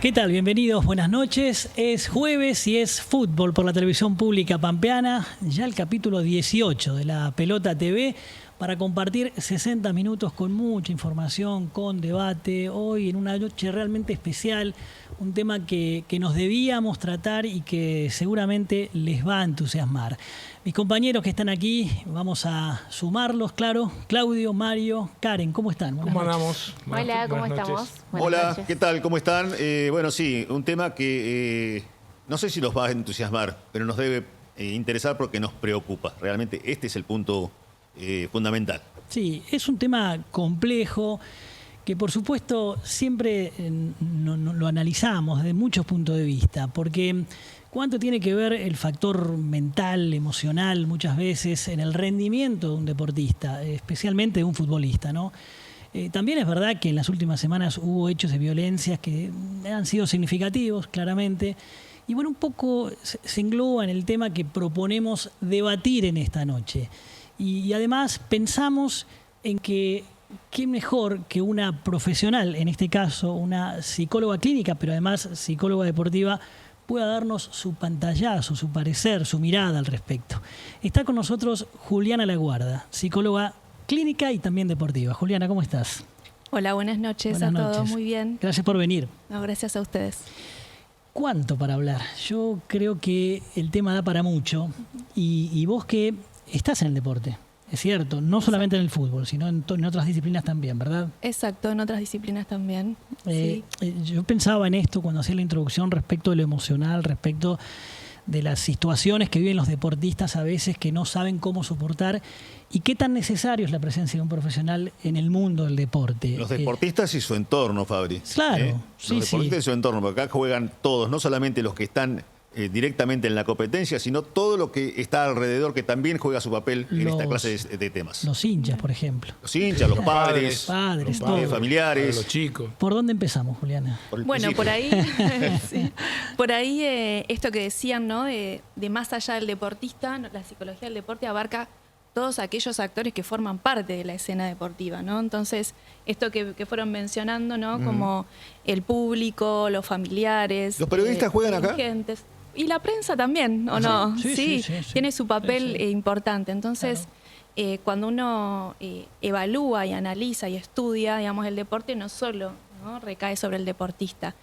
¿Qué tal? Bienvenidos, buenas noches. Es jueves y es fútbol por la televisión pública pampeana. Ya el capítulo 18 de la Pelota TV para compartir 60 minutos con mucha información, con debate. Hoy en una noche realmente especial, un tema que nos debíamos tratar y que seguramente les va a entusiasmar. Mis compañeros que están aquí, vamos a sumarlos, claro. Claudio, Mario, Karen, ¿cómo están? ¿Cómo andamos? Hola, ¿cómo estamos? Hola, ¿qué tal? ¿Cómo están? Bueno, sí, un tema que no sé si nos va a entusiasmar, pero nos debe interesar porque nos preocupa. Realmente este es el punto fundamental. Sí, es un tema complejo que por supuesto siempre lo analizamos desde muchos puntos de vista, porque ¿cuánto tiene que ver el factor mental, emocional, muchas veces, en el rendimiento de un deportista, especialmente de un futbolista, ¿no? También es verdad que en las últimas semanas hubo hechos de violencias que han sido significativos, claramente. Y bueno, un poco se engloba en el tema que proponemos debatir en esta noche. Y además pensamos en que qué mejor que una profesional, en este caso una psicóloga clínica, pero además psicóloga deportiva, pueda darnos su pantallazo, su parecer, su mirada al respecto. Está con nosotros Juliana Laguarda, psicóloga clínica y también deportiva. Juliana, ¿cómo estás? Hola, buenas noches a todos, muy bien. Gracias por venir. No, gracias a ustedes. ¿Cuánto para hablar? Yo creo que el tema da para mucho y vos que estás en el deporte, es cierto, no solamente en el fútbol, sino en otras disciplinas también, ¿verdad? Exacto, en otras disciplinas también. Sí. Yo pensaba en esto cuando hacía la introducción respecto de lo emocional, respecto de las situaciones que viven los deportistas a veces que no saben cómo soportar y qué tan necesario es la presencia de un profesional en el mundo del deporte. Los deportistas y su entorno, Fabri. Claro, sí, los deportistas y su entorno, porque acá juegan todos, no solamente los que están directamente en la competencia, sino todo lo que está alrededor que también juega su papel en esta clase de temas. Los hinchas, por ejemplo. Los hinchas, los padres, los familiares. Los chicos. ¿Por dónde empezamos, Juliana? Bueno, por ahí, sí. Por ahí esto que decían, ¿no? De más allá del deportista, la psicología del deporte abarca todos aquellos actores que forman parte de la escena deportiva, ¿no? Entonces, esto que fueron mencionando, ¿no? Como el público, los familiares. ¿Los periodistas juegan acá? Dirigentes. Y la prensa también, ¿o no? Sí, tiene su papel importante. Entonces, claro, cuando uno evalúa y analiza y estudia, digamos, el deporte, no solo, ¿no?, recae sobre el deportista.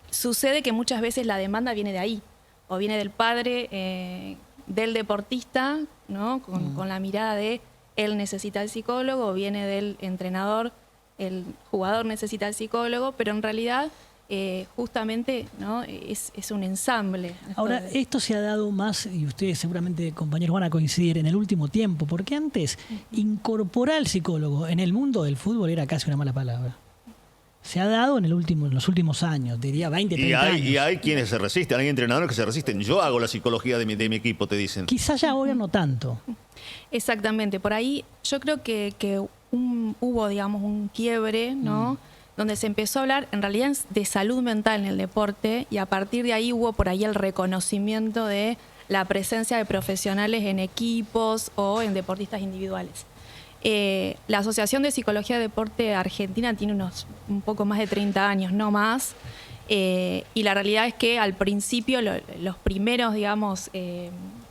Sucede que muchas veces la demanda viene de ahí, o viene del padre del deportista, ¿no?, con la mirada de él necesita el psicólogo, o viene del entrenador, el jugador necesita el psicólogo, pero en realidad justamente, ¿no?, es un ensamble. Ahora, esto se ha dado más, y ustedes seguramente, compañeros, van a coincidir, en el último tiempo, porque antes incorporar al psicólogo en el mundo del fútbol era casi una mala palabra. Se ha dado en los últimos años, diría 20, 30 años. Y hay quienes se resisten, hay entrenadores que se resisten. Yo hago la psicología de mi equipo, te dicen. Quizás ya ahora no tanto. Exactamente, por ahí yo creo que hubo, digamos, un quiebre, ¿no?, donde se empezó a hablar en realidad de salud mental en el deporte, y a partir de ahí hubo por ahí el reconocimiento de la presencia de profesionales en equipos o en deportistas individuales. La Asociación de Psicología de Deporte Argentina tiene un poco más de 30 años, no más, y la realidad es que al principio los primeros, digamos,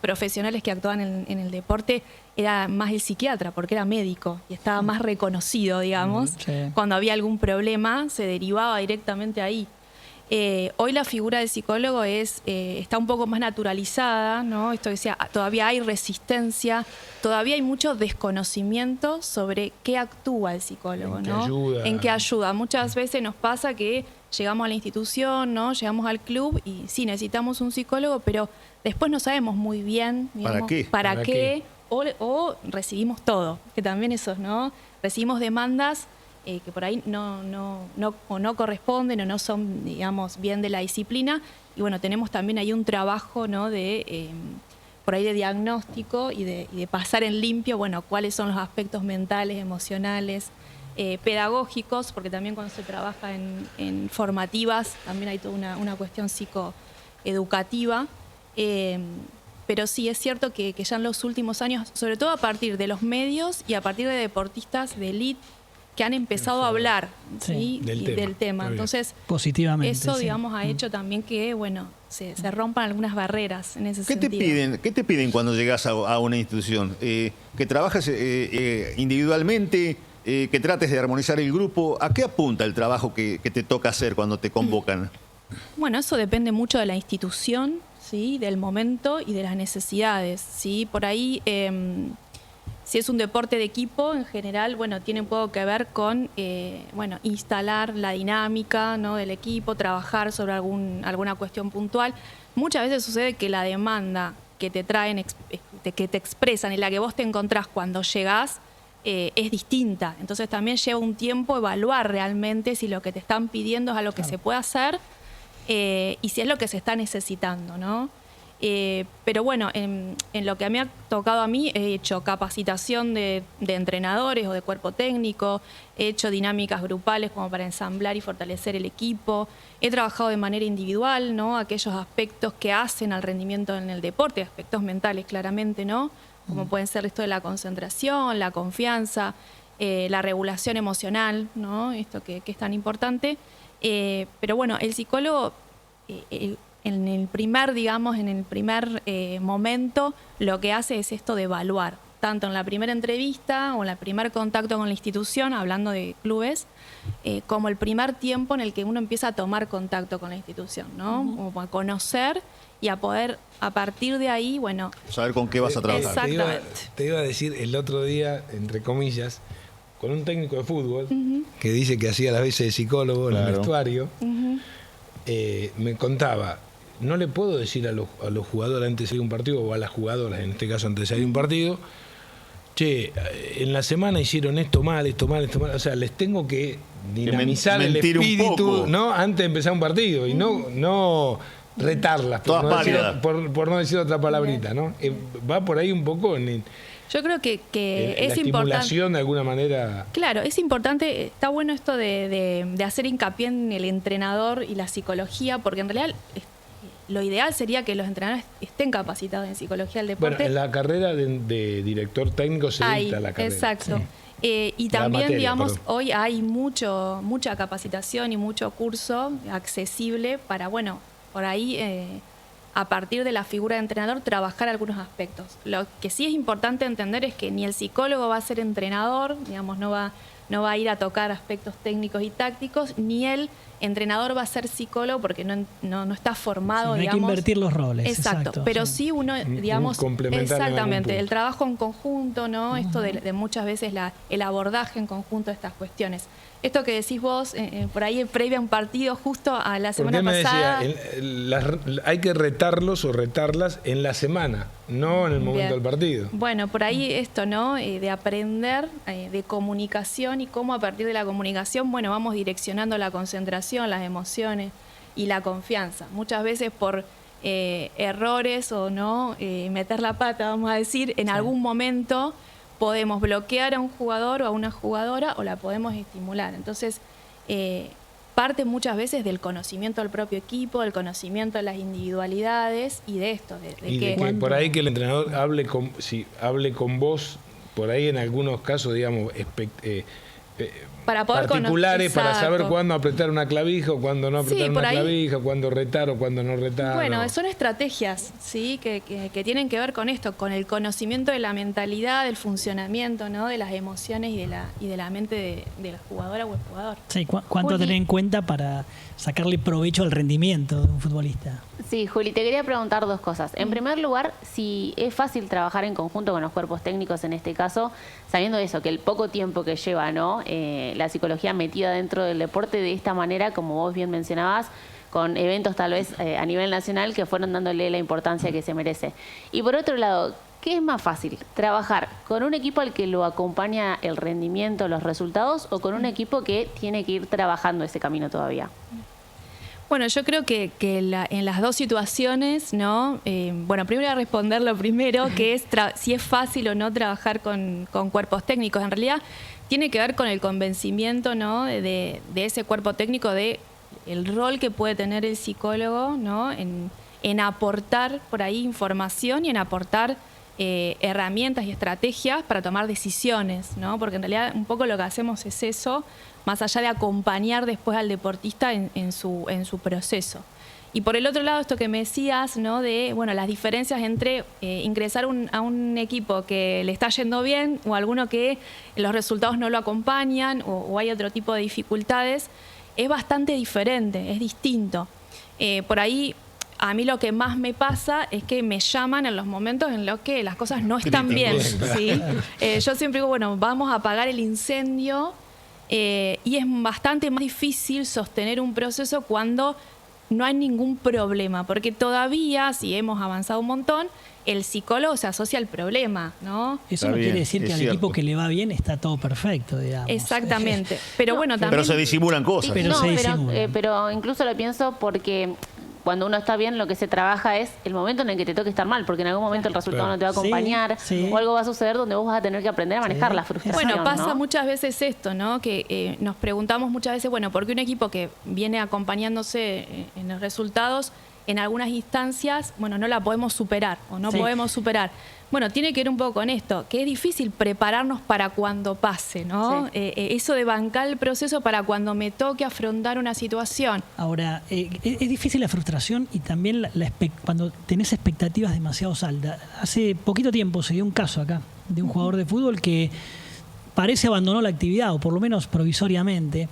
profesionales que actuaban en el deporte era más el psiquiatra, porque era médico y estaba más reconocido, digamos. Sí. Cuando había algún problema se derivaba directamente ahí. Hoy la figura del psicólogo está un poco más naturalizada, ¿no? Esto decía, todavía hay resistencia, todavía hay mucho desconocimiento sobre qué actúa el psicólogo, ¿no? En qué ayuda. Muchas veces nos pasa que llegamos a la institución, ¿no?, llegamos al club y sí, necesitamos un psicólogo, pero después no sabemos muy bien, digamos, ¿para qué? O recibimos todo, que también eso, ¿no? Recibimos demandas que por ahí no corresponden o no son, digamos, bien de la disciplina. Y bueno, tenemos también ahí un trabajo, ¿no?, por ahí de diagnóstico y de pasar en limpio, bueno, cuáles son los aspectos mentales, emocionales, pedagógicos, porque también cuando se trabaja en formativas también hay toda una cuestión psicoeducativa. Pero sí es cierto que ya en los últimos años, sobre todo a partir de los medios y a partir de deportistas de élite, que han empezado a hablar, ¿sí? Del tema. Entonces, positivamente. eso, digamos, ha hecho también que, bueno, se rompan algunas barreras en ese sentido. ¿Qué te piden cuando llegas a una institución? ¿Que trabajes individualmente? ¿Que trates de armonizar el grupo? ¿A qué apunta el trabajo que te toca hacer cuando te convocan? Bueno, eso depende mucho de la institución, ¿sí? Del momento y de las necesidades, ¿sí? Por ahí, si es un deporte de equipo, en general, bueno, tiene un poco que ver con, instalar la dinámica, ¿no? Del equipo, trabajar sobre alguna cuestión puntual. Muchas veces sucede que la demanda que te traen, que te expresan, en la que vos te encontrás cuando llegás, es distinta. Entonces también lleva un tiempo evaluar realmente si lo que te están pidiendo es algo que se puede hacer y si es lo que se está necesitando, ¿no? Pero bueno, en lo que me ha tocado a mí, he hecho capacitación de entrenadores o de cuerpo técnico, he hecho dinámicas grupales como para ensamblar y fortalecer el equipo, he trabajado de manera individual, ¿no? Aquellos aspectos que hacen al rendimiento en el deporte, aspectos mentales claramente, ¿no? Como pueden ser esto de la concentración, la confianza, la regulación emocional, ¿no? Esto que es tan importante. Pero bueno, el psicólogo, en el primer momento, lo que hace es esto de evaluar, tanto en la primera entrevista o en el primer contacto con la institución, hablando de clubes, como el primer tiempo en el que uno empieza a tomar contacto con la institución, ¿no? Como a conocer y a poder, a partir de ahí, bueno... Saber con qué vas a trabajar. Exactamente. Te iba a decir el otro día, entre comillas, con un técnico de fútbol que dice que hacía las veces de psicólogo en el vestuario, me contaba, no le puedo decir a los jugadores antes de ir a un partido, o a las jugadoras, en este caso antes de ir a un partido, che, en la semana hicieron esto mal, o sea, les tengo que dinamizar el espíritu, ¿no? Antes de empezar un partido y no retarlas, por no decir otra palabrita, ¿no? Va por ahí un poco en yo creo que es la estimulación de alguna manera. Claro, es importante, está bueno esto de hacer hincapié en el entrenador y la psicología, porque en realidad lo ideal sería que los entrenadores estén capacitados en psicología del deporte. Bueno, en la carrera de director técnico se dicta la carrera. Exacto. Sí. Y también, materia, digamos, hoy hay mucha capacitación y mucho curso accesible para, bueno, por ahí, a partir de la figura de entrenador, trabajar algunos aspectos. Lo que sí es importante entender es que ni el psicólogo va a ser entrenador, digamos, no va a ir a tocar aspectos técnicos y tácticos, ni el entrenador va a ser psicólogo porque no está formado, sí, digamos. Hay que invertir los roles. Exacto, pero sí uno, digamos, exactamente, el trabajo en conjunto, ¿no? Esto de muchas veces el abordaje en conjunto de estas cuestiones. Esto que decís vos, por ahí previa a un partido, justo a la semana pasada... hay que retarlos o retarlas en la semana, no en el momento del partido. Bueno, por ahí esto, ¿no? De aprender de comunicación y cómo a partir de la comunicación, bueno, vamos direccionando la concentración, las emociones y la confianza. Muchas veces por errores o no, meter la pata, vamos a decir, en algún momento... podemos bloquear a un jugador o a una jugadora o la podemos estimular. Entonces, parte muchas veces del conocimiento del propio equipo, del conocimiento de las individualidades y de esto. De que por ahí que el entrenador hable con vos, por ahí en algunos casos, digamos, para poder particulares para saber cuándo apretar una clavija o cuándo no apretar una clavija, cuándo retar o cuándo no retar. Bueno, son estrategias, ¿sí? que tienen que ver con esto, con el conocimiento de la mentalidad, del funcionamiento, ¿no? De las emociones y de la mente de la jugadora o el jugador. Sí, ¿cuánto tener en cuenta para sacarle provecho al rendimiento de un futbolista? Sí, Juli, te quería preguntar dos cosas. En primer lugar, si es fácil trabajar en conjunto con los cuerpos técnicos en este caso, sabiendo eso, que el poco tiempo que lleva, ¿no? La psicología metida dentro del deporte de esta manera, como vos bien mencionabas, con eventos tal vez a nivel nacional que fueron dándole la importancia que se merece. Y por otro lado, ¿qué es más fácil? ¿Trabajar con un equipo al que lo acompaña el rendimiento, los resultados, o con un equipo que tiene que ir trabajando ese camino todavía? Bueno, yo creo que en las dos situaciones, ¿no? Bueno, primero voy a responder lo primero, que es si es fácil o no trabajar con cuerpos técnicos. En realidad tiene que ver con el convencimiento, ¿no? de ese cuerpo técnico, de el rol que puede tener el psicólogo, ¿no? En aportar por ahí información y en aportar herramientas y estrategias para tomar decisiones, ¿no? Porque en realidad un poco lo que hacemos es eso, más allá de acompañar después al deportista en su proceso. Y por el otro lado, esto que me decías, ¿no? De las diferencias entre ingresar a un equipo que le está yendo bien o alguno que los resultados no lo acompañan o hay otro tipo de dificultades, es bastante diferente, es distinto. Por ahí, a mí lo que más me pasa es que me llaman en los momentos en los que las cosas no están bien. ¿Sí? Yo siempre digo, vamos a apagar el incendio y es bastante más difícil sostener un proceso cuando no hay ningún problema, porque todavía, si hemos avanzado un montón, el psicólogo se asocia al problema, ¿no? Eso no quiere decir que al equipo que le va bien está todo perfecto, digamos. Exactamente. Pero también... Pero se disimulan cosas. Pero incluso lo pienso porque cuando uno está bien, lo que se trabaja es el momento en el que te toque estar mal, porque en algún momento el resultado no te va a acompañar, o algo va a suceder donde vos vas a tener que aprender a manejar la frustración. Pasa muchas veces esto, ¿no? Que nos preguntamos muchas veces, ¿por qué un equipo que viene acompañándose en los resultados, en algunas instancias, no la podemos superar o no podemos superar? Tiene que ver un poco con esto, que es difícil prepararnos para cuando pase, ¿no? Sí. Eso de bancar el proceso para cuando me toque afrontar una situación. Ahora, es difícil la frustración y también cuando tenés expectativas demasiado altas. Hace poquito tiempo se dio un caso acá de un jugador de fútbol que parece abandonó la actividad, o por lo menos provisoriamente.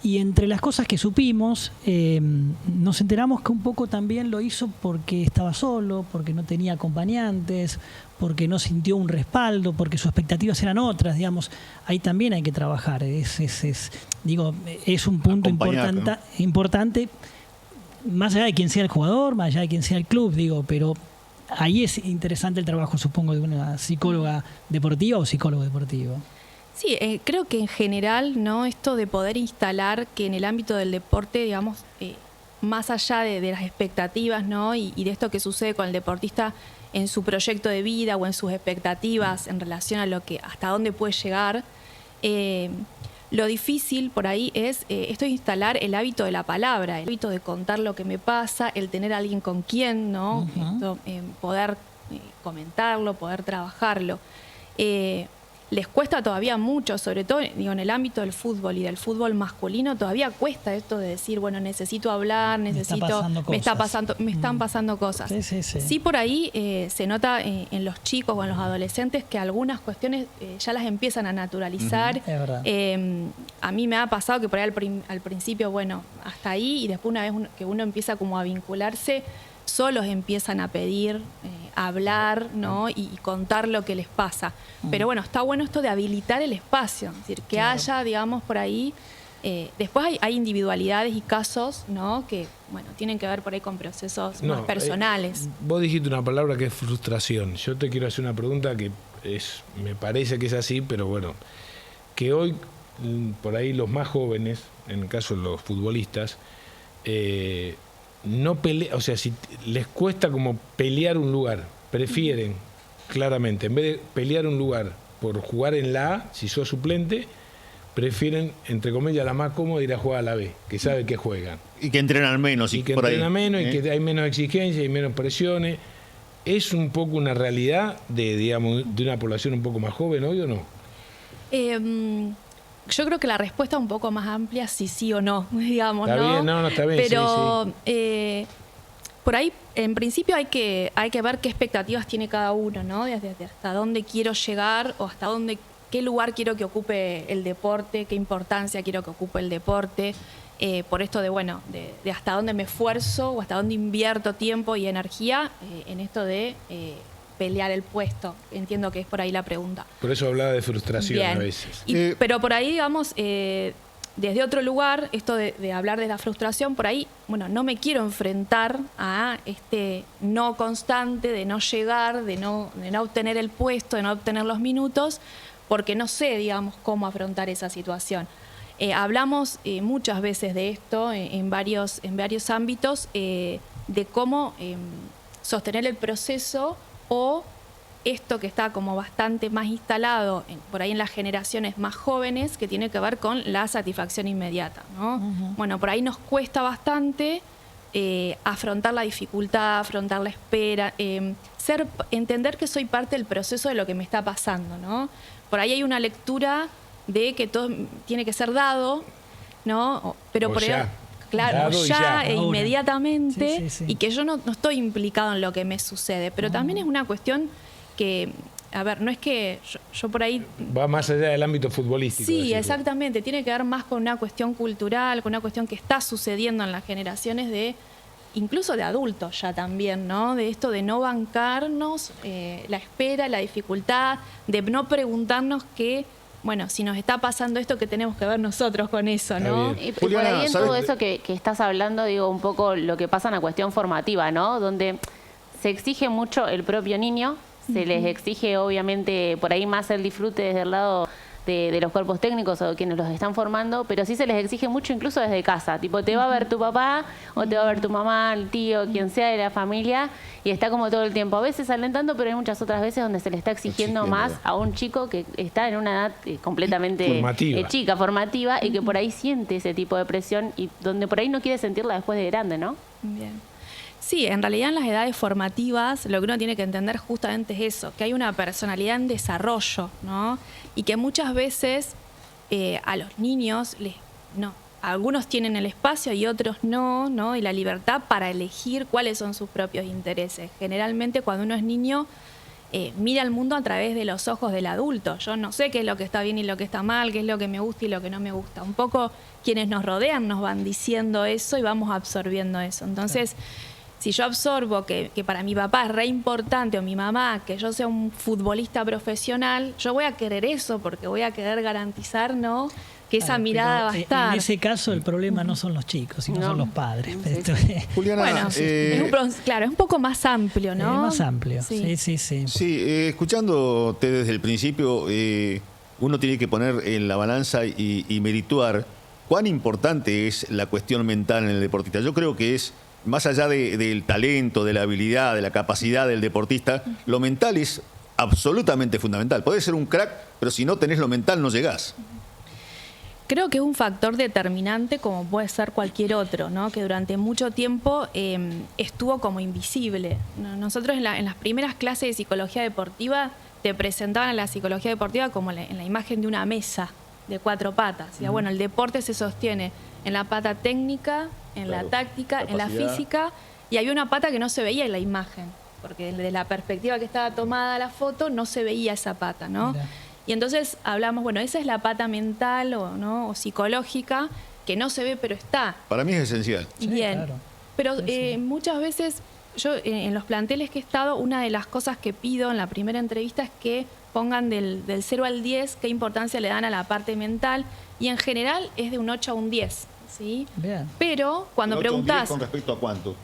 Y entre las cosas que supimos, nos enteramos que un poco también lo hizo porque estaba solo, porque no tenía acompañantes, porque no sintió un respaldo, porque sus expectativas eran otras, digamos. Ahí también hay que trabajar. Es un punto importante, más allá de quién sea el jugador, más allá de quién sea el club, pero ahí es interesante el trabajo, supongo, de una psicóloga deportiva o psicólogo deportivo. Sí, creo que en general, ¿no? Esto de poder instalar que en el ámbito del deporte, digamos, más allá de las expectativas, ¿no? Y de esto que sucede con el deportista en su proyecto de vida o en sus expectativas en relación a hasta dónde puede llegar, lo difícil por ahí es esto de instalar el hábito de la palabra, el hábito de contar lo que me pasa, el tener a alguien con quien, ¿no? Esto, poder comentarlo, poder trabajarlo. Les cuesta todavía mucho, sobre todo en el ámbito del fútbol y del fútbol masculino, todavía cuesta esto de decir, necesito hablar, me están pasando cosas. Sí, por ahí se nota en los chicos o en los adolescentes que algunas cuestiones ya las empiezan a naturalizar. Es verdad. A mí me ha pasado que por ahí al principio, hasta ahí, y después una vez que uno empieza como a vincularse, solos empiezan a pedir, a hablar, ¿no? y contar lo que les pasa. Pero está bueno esto de habilitar el espacio, es decir, que haya, digamos, por ahí. Después hay individualidades y casos, ¿no? Que, tienen que ver por ahí con procesos más personales. Vos dijiste una palabra que es frustración. Yo te quiero hacer una pregunta que me parece que es así, pero que hoy, por ahí los más jóvenes, en el caso de los futbolistas, no si les cuesta como pelear un lugar, prefieren claramente, en vez de pelear un lugar por jugar en la A, si sos suplente, prefieren, entre comillas, la más cómoda ir a jugar a la B, que sabe que juegan. Y que entrenan menos. Y que entrenan menos, y que hay menos exigencias y menos presiones. ¿Es un poco una realidad de una población un poco más joven hoy o no? Yo creo que la respuesta es un poco más amplia, sí o no, digamos, está ¿no? Bien, está bien, pero sí. Por ahí, en principio, hay que ver qué expectativas tiene cada uno, ¿no? Desde hasta dónde quiero llegar o hasta qué lugar quiero que ocupe el deporte, qué importancia quiero que ocupe el deporte. Por esto de hasta dónde me esfuerzo o hasta dónde invierto tiempo y energía en esto de pelear el puesto. Entiendo que es por ahí la pregunta. Por eso hablaba de frustración a veces. Pero por ahí, digamos, desde otro lugar, esto de hablar de la frustración, por ahí, no me quiero enfrentar a este no constante de no llegar, de no obtener el puesto, de no obtener los minutos, porque no sé, digamos, cómo afrontar esa situación. Hablamos muchas veces de esto en varios ámbitos, de cómo sostener el proceso o esto que está como bastante más instalado por ahí en las generaciones más jóvenes, que tiene que ver con la satisfacción inmediata, ¿no? Por ahí nos cuesta bastante afrontar la dificultad, afrontar la espera, entender que soy parte del proceso de lo que me está pasando, ¿no? Por ahí hay una lectura de que todo tiene que ser dado, ¿no? Pero por ahí, claro, dado ya e Ahora. inmediatamente, Sí, sí, sí. y que yo no estoy implicado en lo que me sucede. Pero también es una cuestión que, a ver, no es que yo por ahí... Va más allá del ámbito futbolístico. Sí, decís. exactamente. Tiene que ver más con una cuestión cultural, con una cuestión que está sucediendo en las generaciones incluso de adultos ya también, ¿no? De esto de no bancarnos la espera, la dificultad, de no preguntarnos bueno, si nos está pasando esto, ¿qué tenemos que ver nosotros con eso, no? Está Y por Juliana, ahí en ¿sabes? todo eso que estás hablando, digo, un poco lo que pasa en la cuestión formativa, ¿no? Donde se exige mucho el propio niño, se les exige obviamente por ahí más el disfrute desde el lado de los cuerpos técnicos o quienes los están formando, pero sí se les exige mucho incluso desde casa, tipo te va a ver tu papá o te va a ver tu mamá, el tío, quien sea de la familia, y está como todo el tiempo, a veces alentando, pero hay muchas otras veces donde se le está exigiendo más a un chico que está en una edad completamente Formativa. chica, formativa, y que por ahí siente ese tipo de presión y donde por ahí no quiere sentirla después de grande, ¿no? Bien. Sí, en realidad en las edades formativas lo que uno tiene que entender justamente es eso, que hay una personalidad en desarrollo, ¿no? Y que muchas veces a los niños, algunos tienen el espacio y otros no, ¿no? Y la libertad para elegir cuáles son sus propios intereses. Generalmente cuando uno es niño mira el mundo a través de los ojos del adulto. Yo no sé qué es lo que está bien y lo que está mal, qué es lo que me gusta y lo que no me gusta. Un poco quienes nos rodean nos van diciendo eso y vamos absorbiendo eso. Entonces... Si yo absorbo que para mi papá es re importante o mi mamá que yo sea un futbolista profesional, yo voy a querer eso porque voy a querer garantizar, ¿no? Que esa Claro, mirada va a pero estar. En ese caso el problema no son los chicos, sino No. son los padres. Sí, Esto Juliana, Bueno, claro, es un poco más amplio, ¿no? es más amplio. Sí, sí, sí. sí, escuchándote desde el principio, uno tiene que poner en la balanza y merituar cuán importante es la cuestión mental en el deportista. Yo creo que es, más allá del talento, de la habilidad, de la capacidad del deportista, lo mental es absolutamente fundamental. Podés ser un crack, pero si no tenés lo mental no llegás. Creo que es un factor determinante como puede ser cualquier otro, ¿no? Que durante mucho tiempo estuvo como invisible. Nosotros en las primeras clases de psicología deportiva te presentaban a la psicología deportiva como en la imagen de una mesa de 4 patas. Y bueno, el deporte se sostiene en la pata técnica, en la táctica, en la capacidad. física, y había una pata que no se veía en la imagen, porque desde la perspectiva que estaba tomada la foto no se veía esa pata, ¿no? Mirá. Y entonces hablamos, bueno, esa es la pata mental o psicológica, que no se ve pero está. Para mí es esencial. Sí, Bien, claro. pero Sí, sí. muchas veces yo en los planteles que he estado, una de las cosas que pido en la primera entrevista es que pongan del 0 al 10 qué importancia le dan a la parte mental, y en general es de un 8 a un 10, ¿sí? Bien. Pero cuando preguntás... ¿Con respecto a cuánto?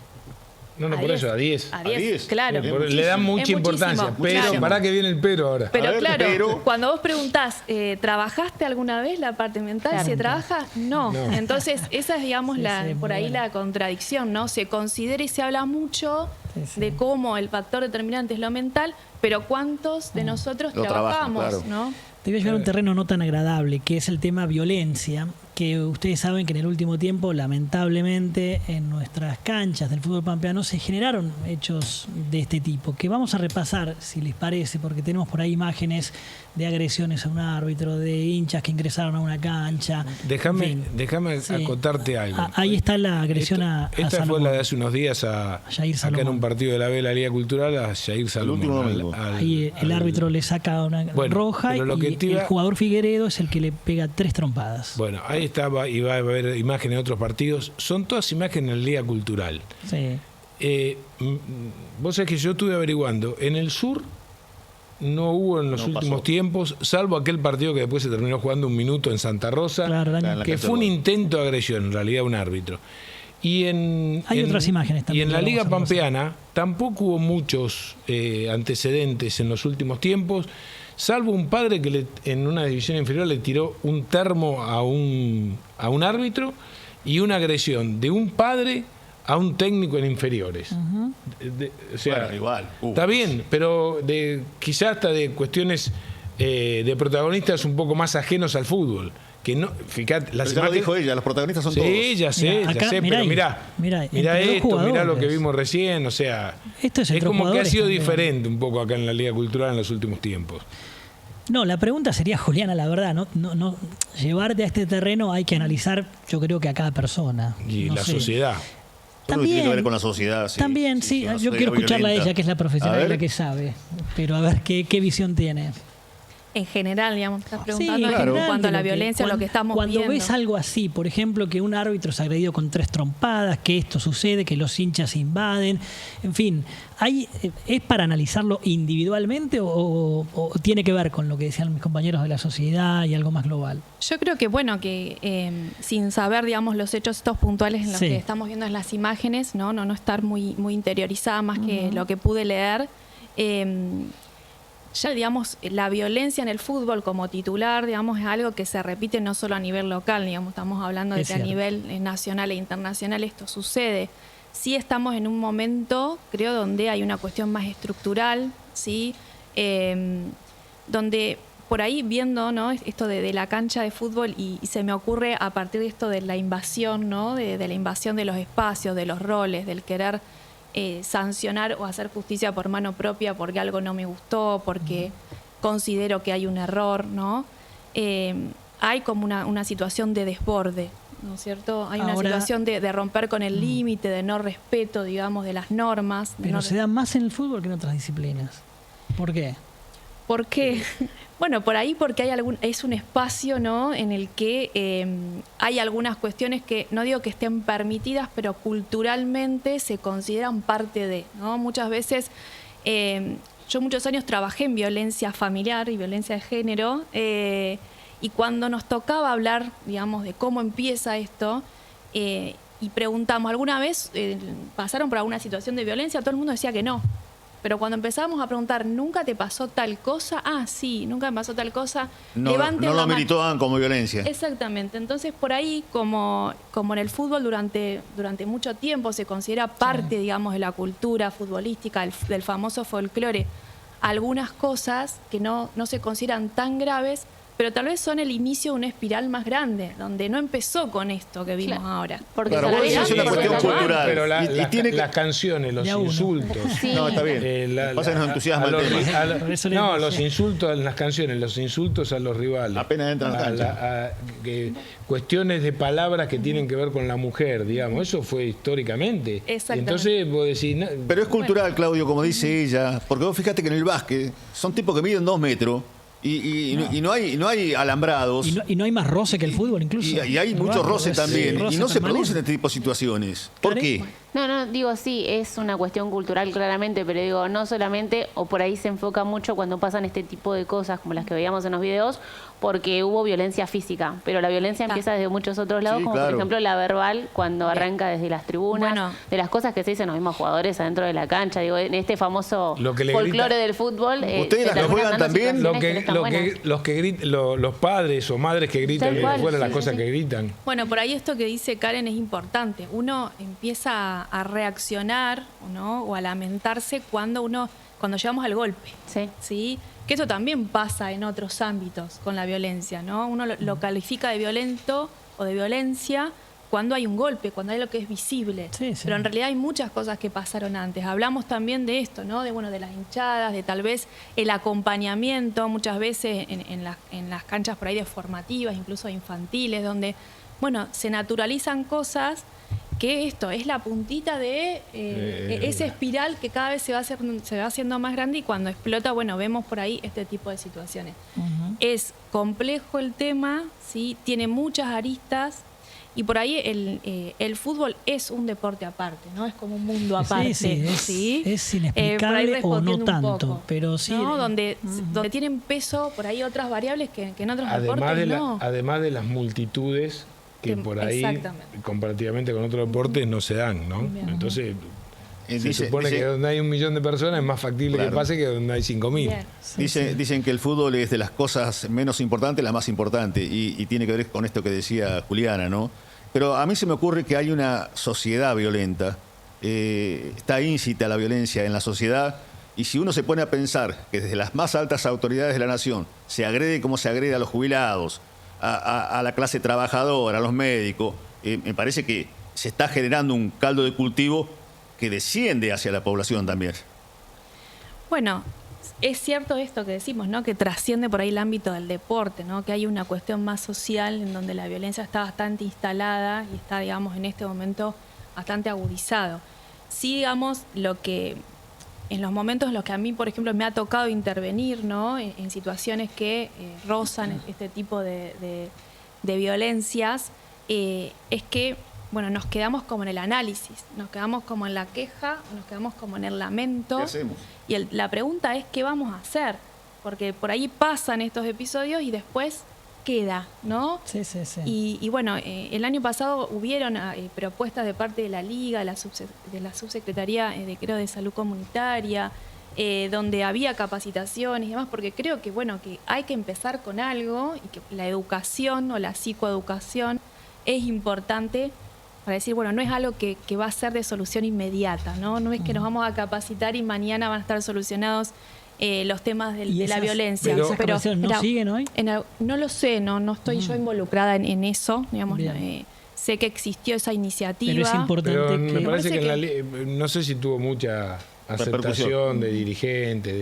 No, a por 10, eso, a 10. A 10, 10, claro. Le dan mucha Es importancia. muchísimo, Pero, claro. pará que viene el pero ahora. Pero A ver, claro, pero- cuando vos preguntás, ¿trabajaste alguna vez la parte mental? Claro, ¿Se entonces. trabaja? No. No. Entonces, esa es, digamos, Sí, sí, por muy ahí buena. la contradicción, ¿no? Se considera y se habla mucho Sí, sí. de cómo el factor determinante es lo mental, pero ¿cuántos de nosotros Lo trabajan, trabajamos, claro. ¿no? Te voy a llevar a un terreno no tan agradable, que es el tema violencia, que ustedes saben que en el último tiempo, lamentablemente, en nuestras canchas del fútbol pampeano se generaron hechos de este tipo, que vamos a repasar, si les parece, porque tenemos por ahí imágenes de agresiones a un árbitro, de hinchas que ingresaron a una cancha. Déjame En fin. Sí. acotarte algo. Ahí está la agresión a Esta fue Salomón. la de hace unos días Jair acá en Salomón. un partido de la B de la Liga Cultural a Jair Salomón. último domingo. Ahí el árbitro le saca una Bueno, roja pero lo y que te el iba- jugador Figueredo es el que le pega 3 trompadas. Bueno, ahí estaba, y va a haber imágenes de otros partidos. Son todas imágenes en la Liga Cultural. Sí. Vos sabés que yo estuve averiguando. En el sur no hubo en los No últimos pasó. tiempos, salvo aquel partido que después se terminó jugando un minuto en Santa Rosa, Claro, el año- En la que cancha fue un de Boca. intento de agresión, en realidad un árbitro. Y Hay otras imágenes también Y en que la vamos Liga a repasar. Pampeana tampoco hubo muchos antecedentes en los últimos tiempos, salvo un padre que en una división inferior le tiró un termo a un árbitro y una agresión de un padre a un técnico en inferiores. O sea, Bueno, igual. está bien, pero quizás hasta de cuestiones de protagonistas un poco más ajenos al fútbol, que no, fíjate, las Pero ya lo dijo ella, los protagonistas son todos. Sí, ya sé, pero mirá esto, mirá lo que vimos recién, o sea, Esto es como que ha sido también diferente un poco acá en la Liga Cultural en los últimos tiempos. No, la pregunta sería, Juliana, la verdad, no llevarte a este terreno hay que analizar, yo creo que a cada persona. Y no la sé. sociedad. Todo tiene que ver con la sociedad. Sí, También, sí. una Yo sociedad quiero escucharla a violenta. ella, que es la profesional, la que sabe. Pero a ver qué visión tiene. En general, digamos, estás Sí, preguntando en en general, cuanto a de la violencia, lo que estamos cuando viendo. ves algo así, por ejemplo, que un árbitro es agredido con 3 trompadas, que esto sucede, que los hinchas invaden, en fin, ¿es para analizarlo individualmente o tiene que ver con lo que decían mis compañeros de la sociedad y algo más global? Yo creo que, bueno, que sin saber, digamos, los hechos estos puntuales en los Sí. que estamos viendo en las imágenes, no estar muy interiorizada más que lo que pude leer. Ya, digamos, la violencia en el fútbol como titular, digamos, es algo que se repite no solo a nivel local, digamos, estamos hablando de Es que a cierto. nivel nacional e internacional esto sucede. Sí estamos en un momento, creo, donde hay una cuestión más estructural, ¿sí? Donde por ahí viendo, ¿no?, esto de la cancha de fútbol y se me ocurre a partir de esto de la invasión, ¿no?, de la invasión de los espacios, de los roles, del querer sancionar o hacer justicia por mano propia porque algo no me gustó, porque considero que hay un error, ¿no? Hay como una situación de desborde, ¿no es cierto? Hay una Ahora, situación de romper con el límite, de no respeto, digamos, de las normas. Pero se da más en el fútbol que en otras disciplinas. ¿Por qué? ¿Por qué? Bueno, por ahí porque es un espacio, ¿no?, en el que hay algunas cuestiones que no digo que estén permitidas, pero culturalmente se consideran parte de, ¿no? Muchas veces, yo muchos años trabajé en violencia familiar y violencia de género, y cuando nos tocaba hablar, digamos, de cómo empieza esto, y preguntamos, ¿alguna vez pasaron por alguna situación de violencia? Todo el mundo decía que no. Pero cuando empezamos a preguntar, ¿nunca te pasó tal cosa? Ah, sí, nunca me pasó tal cosa. No Levanten lo la mano. militaban como violencia. Exactamente. Entonces, por ahí, como en el fútbol durante mucho tiempo se considera parte, digamos, de la cultura futbolística, del famoso folclore, algunas cosas que no se consideran tan graves, pero tal vez son el inicio de una espiral más grande, donde no empezó con esto que vimos ahora. Porque Claro, vos decís, es una cuestión cultural. Pero Y tiene que- las canciones, los Ya uno. insultos. Sí. No, está bien. Pasa que nos entusiasma el tema. Por eso le No, decía. los insultos en las canciones, los insultos a los rivales. Apenas entran a la cancha. Cuestiones de palabras que tienen que ver con la mujer, digamos. Eso fue históricamente. Y Exactamente. entonces vos decís... no, Pero es cultural, Claudio, como dice ella, porque vos fíjate que en el básquet son tipos que miden 2 metros y no hay alambrados. Y no hay más roce que el fútbol, incluso. Y hay El mucho básquet, roce es también. roce Y no se permanente. producen este tipo de situaciones. ¿Por Claro. qué? No, digo sí, es una cuestión cultural claramente, pero digo, no solamente, o por ahí se enfoca mucho cuando pasan este tipo de cosas como las que veíamos en los videos, porque hubo violencia física, pero la violencia empieza desde muchos otros lados, Sí, como claro. por ejemplo la verbal, cuando arranca desde las tribunas, Bueno. de las cosas que se dicen los mismos jugadores adentro de la cancha, digo, en este famoso Lo que le folclore grita- del fútbol. ¿Ustedes se las terminan juegan dando también? situaciones no están buenas. Los padres o madres que gritan Tal desde cual, afuera, las sí, cosas sí. que gritan. Bueno, por ahí esto que dice Karen es importante. Uno empieza a reaccionar, ¿no?, o a lamentarse cuando llegamos al golpe. Sí. ¿Sí? Que eso también pasa en otros ámbitos con la violencia, ¿no? Uno lo califica de violento o de violencia cuando hay un golpe, cuando hay lo que es visible. Sí, sí. Pero en realidad hay muchas cosas que pasaron antes. Hablamos también de esto, ¿no? De las hinchadas, de tal vez el acompañamiento, muchas veces en las canchas por ahí de formativas, incluso infantiles, donde, se naturalizan cosas que esto es la puntita de esa espiral que cada vez se va haciendo más grande, y cuando explota, vemos por ahí este tipo de situaciones. Ujú. Es complejo el tema, ¿sí? Tiene muchas aristas, y por ahí el fútbol es un deporte aparte, ¿no? Es como un mundo aparte. Sí, es Por ahí inexplicable o no respondiendo un tanto, poco, pero sí. ¿no? Donde tienen peso por ahí otras variables que en otros Además deportes no. además de las multitudes que por ahí, Exactamente. comparativamente con otros deportes, no se dan, ¿no? Bien. Entonces, se Dice- supone dice- que donde hay 1 millón de personas es más factible que Claro. pase que donde hay 5.000. Bien. Dicen que el fútbol es de las cosas menos importantes, la más importante, y tiene que ver con esto que decía Juliana, ¿no? Pero a mí se me ocurre que hay una sociedad violenta, está íncita la violencia en la sociedad, y si uno se pone a pensar que desde las más altas autoridades de la nación se agrede como se agrede a los jubilados, a la clase trabajadora, a los médicos. Me parece que se está generando un caldo de cultivo que desciende hacia la población también. Bueno, es cierto esto que decimos, ¿no? Que trasciende por ahí el ámbito del deporte, ¿no? Que hay una cuestión más social en donde la violencia está bastante instalada y está, digamos, en este momento bastante agudizado. Sí, digamos, en los momentos en los que a mí, por ejemplo, me ha tocado intervenir, ¿no? En situaciones que rozan este tipo de violencias, es que, bueno, nos quedamos como en el análisis, nos quedamos como en la queja, nos quedamos como en el lamento. ¿Qué hacemos? Y la pregunta es, ¿qué vamos a hacer? Porque por ahí pasan estos episodios y después queda, ¿no? Sí. Y bueno, el año pasado hubieron propuestas de parte de la Liga, de la Subsecretaría de Salud Comunitaria, donde había capacitaciones y demás, porque creo que, bueno, que hay que empezar con algo y que la educación o la psicoeducación es importante para decir, bueno, no es algo que va a ser de solución inmediata, ¿no? No es que nos vamos a capacitar y mañana van a estar solucionados los temas de la violencia. ¿Esas capacitaciones no siguen hoy? No lo sé, no estoy yo involucrada en eso, digamos. Sé que existió esa iniciativa. Pero es importante Pero que... me parece que no sé si tuvo mucha aceptación de dirigentes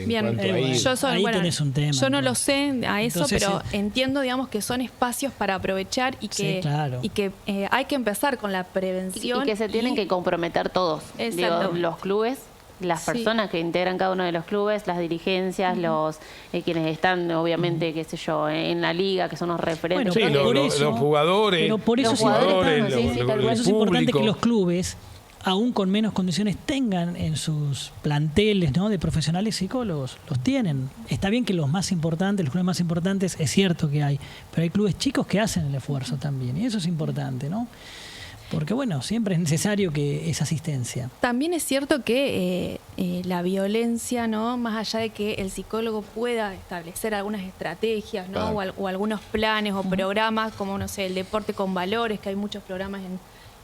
en cuanto a ir. Ahí tenés un tema. Yo no lo sé a eso, Entonces, pero entiendo, digamos, que son espacios para aprovechar y que, claro. y que hay que empezar con la prevención. Y que se tienen que comprometer todos. Exacto. Digo, los clubes, las personas que integran cada uno de los clubes, las dirigencias, los quienes están, obviamente, qué sé yo, en la liga, que son los referentes. Bueno, Sí, los jugadores. Pero por eso Los jugadores, por eso es importante que los clubes, aún con menos condiciones, tengan en sus planteles, ¿no?, de profesionales psicólogos. Los tienen. Está bien que los más importantes, los clubes más importantes, es cierto que hay, pero hay clubes chicos que hacen el esfuerzo también, y eso es importante, ¿no? Porque, bueno, siempre es necesario que esa asistencia. También es cierto que la violencia, ¿no?, más allá de que el psicólogo pueda establecer algunas estrategias, ¿no?, Claro. o algunos planes o programas, como, no sé, el deporte con valores, que hay muchos programas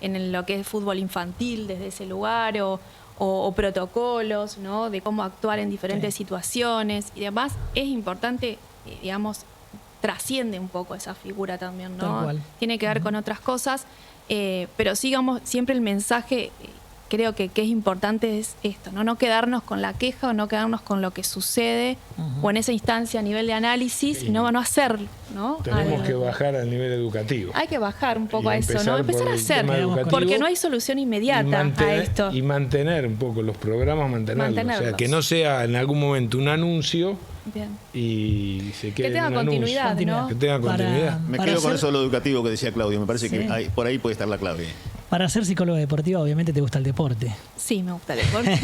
en lo que es fútbol infantil desde ese lugar, o protocolos, ¿no?, de cómo actuar en diferentes situaciones y demás. Es importante, digamos, trasciende un poco esa figura también, Tal ¿no? cual. Tiene que ver con otras cosas, pero sigamos siempre el mensaje. Creo que es importante es esto, no quedarnos con la queja o no quedarnos con lo que sucede o en esa instancia a nivel de análisis, Sí. y no hacerlo, ¿no? Tenemos que bajar al nivel educativo. Hay que bajar un poco Y a eso, ¿no? empezar Empezar por a el hacer, tema educativo porque no hay solución inmediata a esto. Y mantener un poco los programas, mantenerlos. O sea, Mantenerlos. que no sea en algún momento un anuncio Bien. y se quede Que tenga en un continuidad, anuncio. ¿no? Que tenga Para- continuidad. Me Para quedo con hacer- eso de lo educativo que decía Claudio. Me parece Sí. que por ahí puede estar la clave. Para ser psicóloga deportiva, obviamente te gusta el deporte. Sí, me gusta el deporte.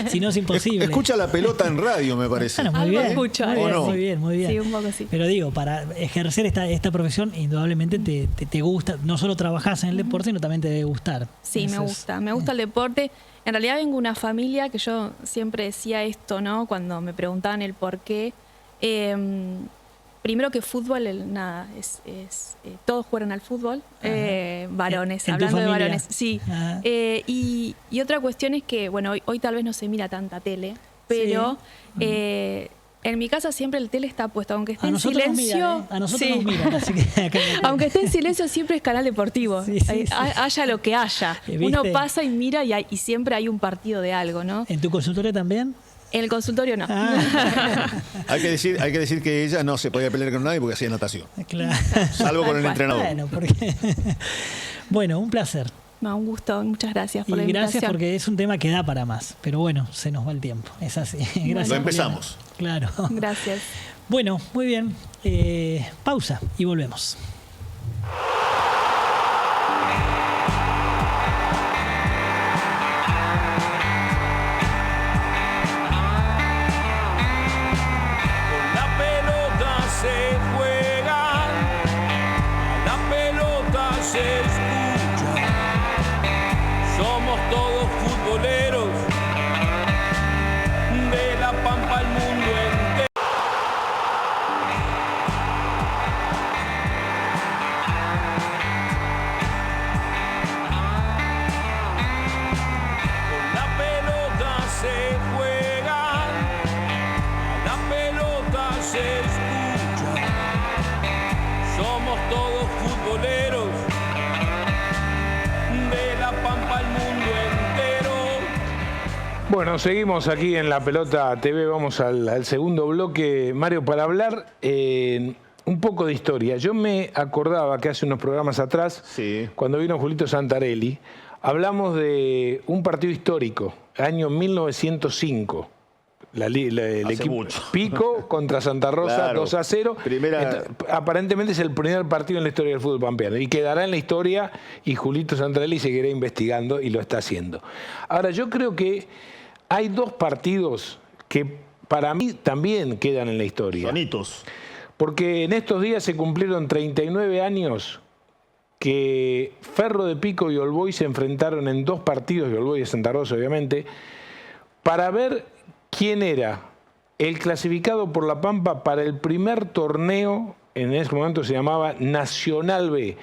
Si no, es imposible. Escucha la pelota en radio, me parece. Bueno, muy Algo bien. escucho, muy ¿o bien, no? muy bien, muy bien. Sí, un poco sí. Pero digo, para ejercer esta profesión, indudablemente te gusta. No solo trabajás en el deporte, sino también te debe gustar. Sí, Eso me es- gusta. Me gusta el deporte. En realidad vengo de una familia que yo siempre decía esto, ¿no? Cuando me preguntaban el por qué. Primero que fútbol, todos juegan al fútbol, varones, ¿En tu hablando de familia? varones, sí. Ah. Y otra cuestión es que, bueno, hoy tal vez no se mira tanta tele, pero en mi casa siempre el tele está puesto, aunque esté A en nosotros nos silencio. miran, ¿eh? A nosotros sí. nos miran, así que acá no- Aunque esté en silencio, siempre es canal deportivo. Sí, sí, sí. Haya lo que haya. ¿Viste? Uno pasa y mira y siempre hay un partido de algo, ¿no? ¿En tu consultorio también? En el consultorio no. Ah, Hay que decir que ella no se podía pelear con nadie porque hacía natación. claro. Salvo con el cual. entrenador. Bueno, porque... bueno, un placer. No, un gusto. Muchas gracias Y por la gracias invitación. porque es un tema que da para más. Pero bueno, se nos va el tiempo. Es así. Gracias, Lo empezamos. Juliana. Claro. Gracias. Bueno, muy bien. Pausa y volvemos. La pelota se juega, la pelota se escucha. Somos todos futboleros de La Pampa al mundo entero. todos futboleros, de La Pampa al mundo entero. Bueno, seguimos aquí en La Pelota TV, vamos al segundo bloque, Mario, para hablar un poco de historia. Yo me acordaba que hace unos programas atrás, Sí. cuando vino Julito Santarelli, hablamos de un partido histórico, año 1905. El equipo mucho. Pico contra Santa Rosa, Claro. 2-0. Primera- Aparentemente es el primer partido en la historia del fútbol pampeano y quedará en la historia, y Julito Santarelli seguirá investigando y lo está haciendo. Ahora, yo creo que hay dos partidos que para mí también quedan en la historia. Sonitos. Porque en estos días se cumplieron 39 años que Ferro de Pico y All Boys se enfrentaron en dos partidos, y All Boys de Santa Rosa obviamente, para ver quién era el clasificado por La Pampa para el primer torneo, en ese momento se llamaba Nacional B.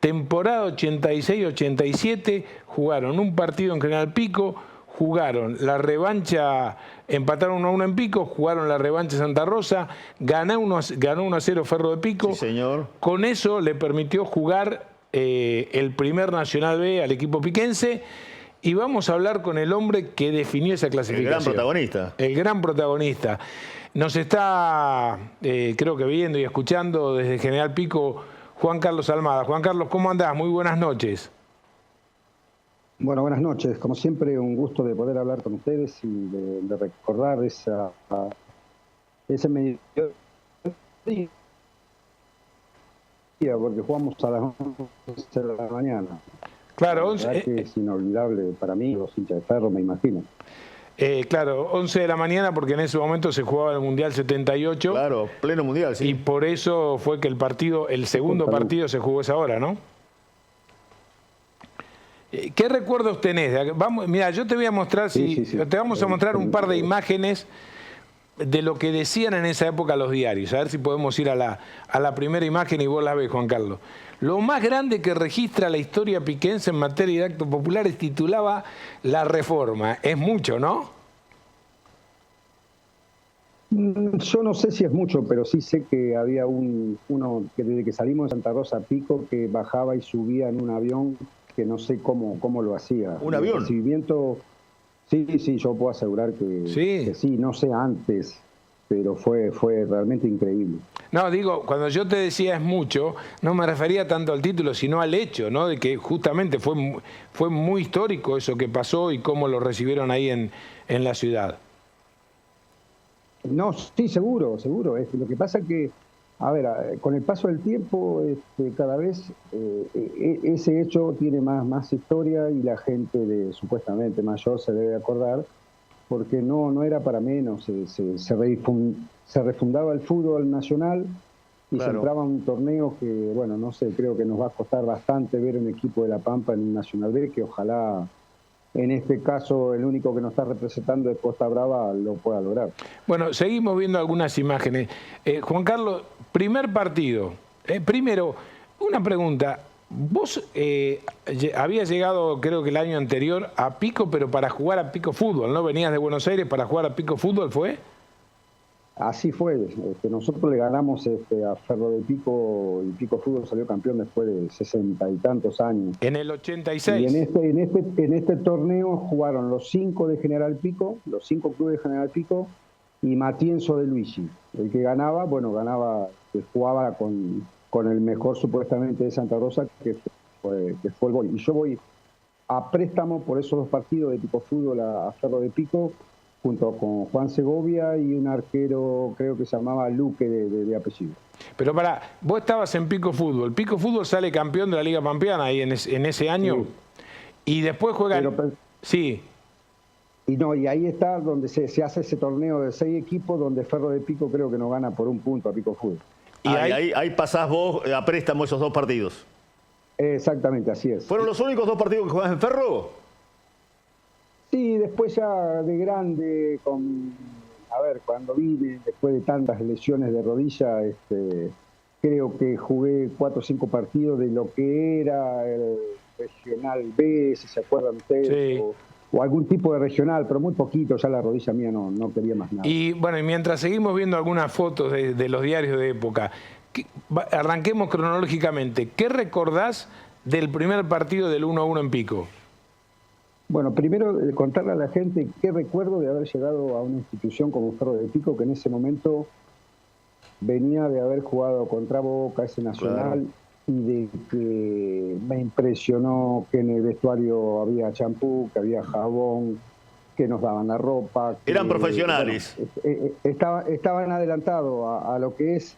Temporada 86-87, jugaron un partido en General Pico, jugaron la revancha, empataron 1-1 en Pico, jugaron la revancha en Santa Rosa, ganó 1-0 Ferro de Pico. Sí, señor. Con eso le permitió jugar el primer Nacional B al equipo piquense. Y vamos a hablar con el hombre que definió esa clasificación. El gran protagonista. El gran protagonista. Nos está, creo que viendo y escuchando desde General Pico, Juan Carlos Almada. Juan Carlos, ¿cómo andás? Muy buenas noches. Bueno, buenas noches. Como siempre, un gusto de poder hablar con ustedes y de recordar ese mediodía, porque jugamos a las 11 de la mañana. Claro, La verdad que es inolvidable para mí, los hinchas de Ferro, me imagino. claro, 11 de la mañana porque en ese momento se jugaba el Mundial 78. Claro, pleno mundial, sí. Y por eso fue que el segundo partido se jugó esa hora, ¿no? ¿Qué recuerdos tenés? Vamos, mira, yo te voy a mostrar, Sí. te vamos a mostrar un par de imágenes de lo que decían en esa época los diarios. A ver si podemos ir a la primera imagen y vos la ves, Juan Carlos. Lo más grande que registra la historia piquense en materia de actos populares titulaba La Reforma. Es mucho, ¿no? Yo no sé si es mucho, pero sí sé que había uno que desde que salimos de Santa Rosa a Pico que bajaba y subía en un avión que no sé cómo lo hacía. ¿Un avión? El recibimiento, sí, yo puedo asegurar que sí, no sé antes, pero fue realmente increíble. No, digo, cuando yo te decía es mucho, no me refería tanto al título, sino al hecho, ¿no? De que justamente fue muy histórico eso que pasó y cómo lo recibieron ahí en la ciudad. No, sí, seguro. Lo que pasa que, a ver, con el paso del tiempo, cada vez ese hecho tiene más historia y la gente supuestamente mayor se debe acordar, porque no era para menos, se refundaba el fútbol nacional y Claro. se entraba un torneo que, bueno, no sé, creo que nos va a costar bastante ver un equipo de La Pampa en un Nacional B, que ojalá, en este caso, el único que nos está representando es Costa Brava, lo pueda lograr. Bueno, seguimos viendo algunas imágenes. Juan Carlos, primer partido. Primero, una pregunta. Vos habías llegado, creo que el año anterior, a Pico, pero para jugar a Pico Fútbol, ¿no? Venías de Buenos Aires para jugar a Pico Fútbol, ¿fue? Así fue. Nosotros le ganamos a Ferro de Pico y Pico Fútbol salió campeón después de 60 y tantos años. En el 86. Y en este torneo jugaron los 5 de General Pico, los 5 clubes de General Pico y Matienzo de Luigi. El que ganaba, que jugaba con el mejor supuestamente de Santa Rosa, que fue el Boy. Y yo voy a préstamo por esos dos partidos de Pico Fútbol a Ferro de Pico, junto con Juan Segovia y un arquero, creo que se llamaba Luque de apellido. Pero vos estabas en Pico Fútbol. Pico Fútbol sale campeón de la Liga Pampeana ahí en ese año. Sí. Y después juega... Sí. Y ahí está donde se hace ese torneo de 6 equipos, donde Ferro de Pico creo que nos gana por 1 punto a Pico Fútbol. Y ahí pasás vos a préstamo esos dos partidos. Exactamente, así es. ¿Fueron los únicos dos partidos que jugás en Ferro? Sí, después ya de grande, cuando vine, después de tantas lesiones de rodilla, creo que jugué 4 o 5 partidos de lo que era el Regional B, si se acuerdan ustedes, Sí. o algún tipo de regional, pero muy poquito, ya la rodilla mía no quería más nada. Y bueno, y mientras seguimos viendo algunas fotos de los diarios de época, Arranquemos cronológicamente. ¿Qué recordás del primer partido del 1-1 en Pico? Bueno, primero contarle a la gente qué recuerdo de haber llegado a una institución como Ferro de Pico, que en ese momento venía de haber jugado contra Boca, ese Nacional, y de que me impresionó que en el vestuario había champú, que había jabón, que nos daban la ropa. Eran profesionales. Bueno, estaban adelantados a lo que es,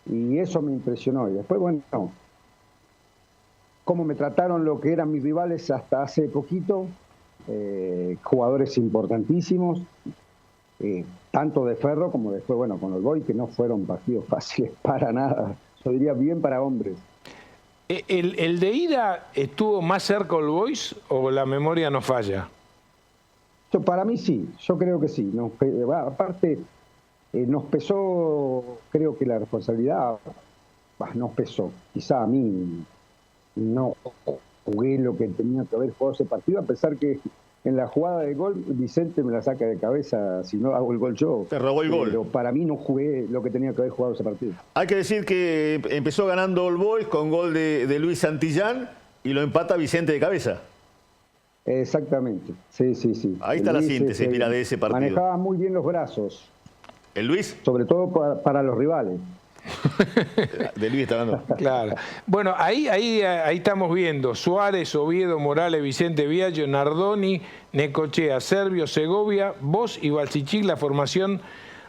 y eso me impresionó. Y después, bueno, cómo me trataron lo que eran mis rivales hasta hace poquito, jugadores importantísimos, tanto de Ferro como después, bueno, con el Boy, que no fueron partidos fáciles para nada. Yo diría bien para hombres. ¿El de ida estuvo más cerca el Boys o la memoria no falla? Para mí sí, yo creo que sí. Aparte, nos pesó, creo que la responsabilidad nos pesó. Quizá a mí no jugué lo que tenía que haber jugado ese partido, a pesar que en la jugada de gol Vicente me la saca de cabeza si no hago el gol yo. Te robó el gol. Pero para mí no jugué lo que tenía que haber jugado ese partido. Hay que decir que empezó ganando All Boys con gol de Luis Santillán y lo empata Vicente de cabeza. Exactamente, sí. Ahí está la síntesis, mira, de ese partido. Manejaba muy bien los brazos. ¿El Luis? Sobre todo para los rivales. De Luis está hablando. Claro. Bueno, ahí estamos viendo Suárez, Oviedo, Morales, Vicente Viallo, Nardoni, Necochea, Servio, Segovia, vos y Balsichik, la formación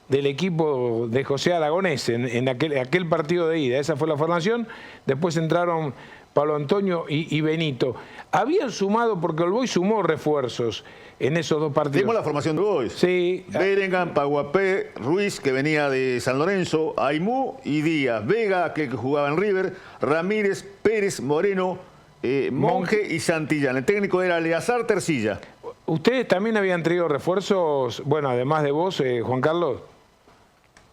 del equipo de José Aragonés en aquel partido de ida. Esa fue la formación. Después entraron Pablo Antonio y Benito. Habían sumado, porque el Boys sumó refuerzos en esos dos partidos. Vimos la formación de Boys. Sí. Berengan, Paguapé, Ruiz, que venía de San Lorenzo, Aimú y Díaz. Vega, que jugaba en River, Ramírez, Pérez, Moreno, Monge y Santillán. El técnico era Eleazar Tercilla. ¿Ustedes también habían traído refuerzos, bueno, además de vos, Juan Carlos?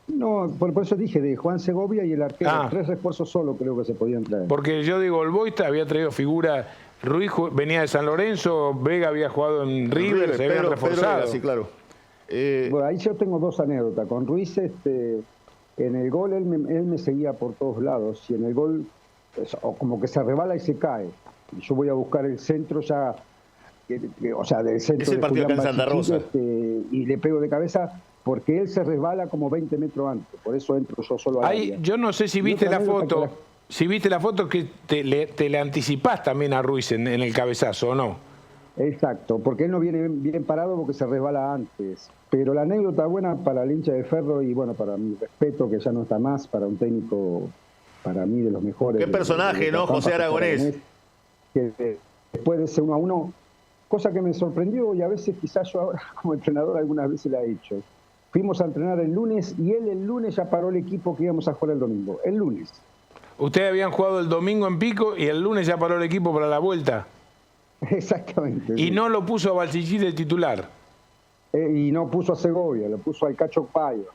No, por eso dije, de Juan Segovia y el arquero. 3 refuerzos solo creo que se podían traer. Porque yo digo, el Boys había traído figura. Ruiz venía de San Lorenzo, Vega había jugado en River, se habían reforzado. Sí, claro. Bueno, ahí yo tengo 2 anécdotas. Con Ruiz, en el gol él me seguía por todos lados. Y en el gol, como que se rebala y se cae. Y yo voy a buscar el centro ya, o sea, del centro. Es el partido acá en Santa Rosa. Y le pego de cabeza, porque él se resbala como 20 metros antes. Por eso entro yo solo al área. Yo no sé si viste la foto. Si viste la foto, que te le anticipás también a Ruiz en el cabezazo, ¿o no? Exacto, porque él no viene bien parado porque se resbala antes. Pero la anécdota buena para el hincha de Ferro y bueno, para mi respeto, que ya no está más, para un técnico, para mí, de los mejores. Qué personaje, ¿no? José Aragonés. Que después de ese 1-1, cosa que me sorprendió y a veces quizás yo ahora como entrenador algunas veces la he hecho. Fuimos a entrenar el lunes y él el lunes ya paró el equipo que íbamos a jugar el domingo. El lunes. Ustedes habían jugado el domingo en Pico y el lunes ya paró el equipo para la vuelta. Exactamente. Y no lo puso a Balsichí de titular. Y no puso a Segovia, lo puso al Cacho Paiva.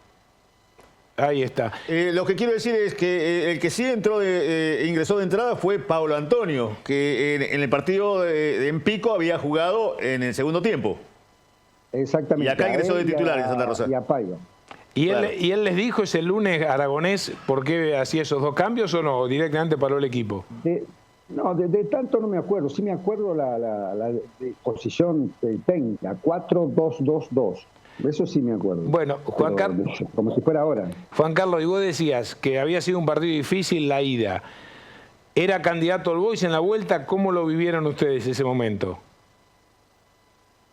Ahí está. Lo que quiero decir es que el que sí ingresó de entrada fue Pablo Antonio, que en el partido en Pico había jugado en el segundo tiempo. Exactamente. Y acá ingresó de titular en Santa Rosa. Y a Paiva. ¿Y él les dijo ese lunes, Aragonés, por qué hacía esos 2 cambios o no? ¿Directamente paró el equipo? De tanto no me acuerdo. Sí me acuerdo la posición técnica, 4-2-2-2. Eso sí me acuerdo. Bueno, Juan Carlos, como si fuera ahora. Juan Carlos, y vos decías que había sido un partido difícil la ida. ¿Era candidato al Boys en la vuelta? ¿Cómo lo vivieron ustedes ese momento?